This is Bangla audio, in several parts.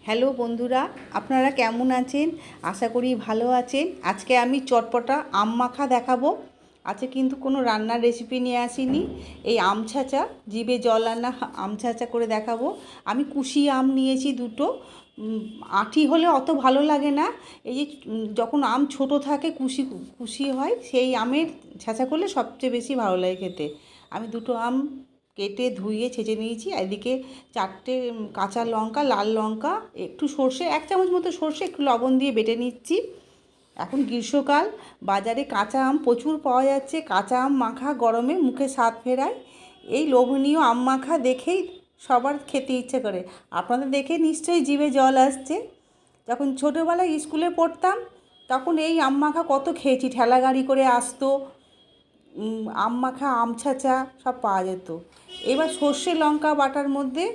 হ্যালো বন্ধুরা, আপনারা কেমন আছেন? আশা করি ভালো আছেন। আজকে আমি চটপটা আম মাখা দেখাবো। আজকে কিন্তু কোনো রান্নার রেসিপি নিয়ে আসিনি। এই আম ছাঁচা, জিভে জল আনা আম ছাঁচা করে দেখাবো। আমি কুশি আম নিয়েছি দুটো। আঁটি হলে অত ভালো লাগে না। এই যে যখন আম ছোট থাকে, কুশি কুশি হয়, সেই আমের ছাঁচা করলে সবচেয়ে বেশি ভালো লাগে খেতে। আমি দুটো আম কেটে ধুয়ে ছেঁচে নিয়েছি। এদিকে 4টে কাঁচা লঙ্কা, লাল লঙ্কা, একটু সর্ষে, 1 চামচ মতো সর্ষে, একটু লবণ দিয়ে বেটে নিচ্ছি। এখন গ্রীষ্মকাল, বাজারে কাঁচা আম প্রচুর পাওয়া যাচ্ছে। কাঁচা আম মাখা গরমে মুখে স্বাদ ফেরায়। এই লোভনীয় আম মাখা দেখেই সবার খেতে ইচ্ছে করে। আপনাদের দেখে নিশ্চয়ই জিভে জল আসছে। যখন ছোটোবেলায় স্কুলে পড়তাম, তখন এই আম মাখা কত খেয়েছি। ঠেলা গাড়ি করে আসতো, আম মাখা, আম ছাঁচা সব পাওয়া যেত। এবার সর্ষে লঙ্কা বাটার মধ্যে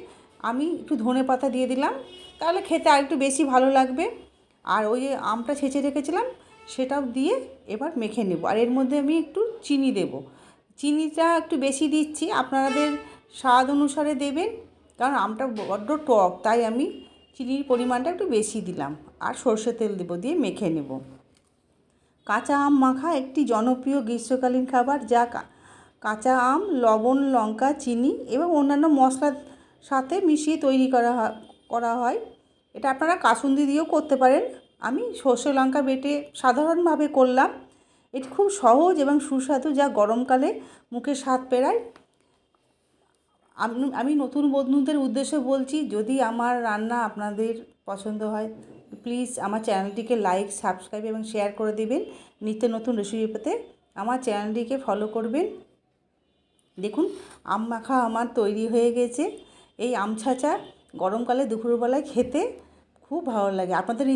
আমি একটু ধনে পাতা দিয়ে দিলাম, তাহলে খেতে আরেকটু বেশি ভালো লাগবে। আর ওই যে আমটা ছেঁচে রেখেছিলাম, সেটাও দিয়ে এবার মেখে নেব। আর এর মধ্যে আমি একটু চিনি দেব। চিনিটা একটু বেশি দিচ্ছি, আপনাদের স্বাদ অনুসারে দেবেন, কারণ আমটা বড্ড টক, তাই আমি চিনির পরিমাণটা একটু বেশি দিলাম। আর সর্ষে তেল দেবো, দিয়ে মেখে নেব। কাঁচা আম মাখা একটি জনপ্রিয় গ্রীষ্মকালীন খাবার, যা কাঁচা আম, লবণ, লঙ্কা, চিনি এবং অন্যান্য মশলার সাথে মিশিয়ে তৈরি করা হয়। এটা আপনারা কাসুন্দি দিয়েও করতে পারেন। আমি সর্ষে লঙ্কা বেটে সাধারণভাবে করলাম। এটি খুব সহজ এবং সুস্বাদু, যা গরমকালে মুখে স্বাদ ফেরায়। আমি নতুন বন্ধুদের উদ্দেশ্যে বলছি, যদি আমার রান্না আপনাদের পছন্দ হয়, প্লিজ আমার চ্যানেলটিকে লাইক, সাবস্ক্রাইব এবং শেয়ার করে দেবেন। নিত্য নতুন রেসিপি পেতে আমার চ্যানেলটিকে ফলো করবেন। দেখুন, আম মাখা আমার তৈরি হয়ে গেছে। এই আম ছাঁচা গরমকালে দুপুরবেলায় খেতে খুব ভালো লাগে। আপনাদের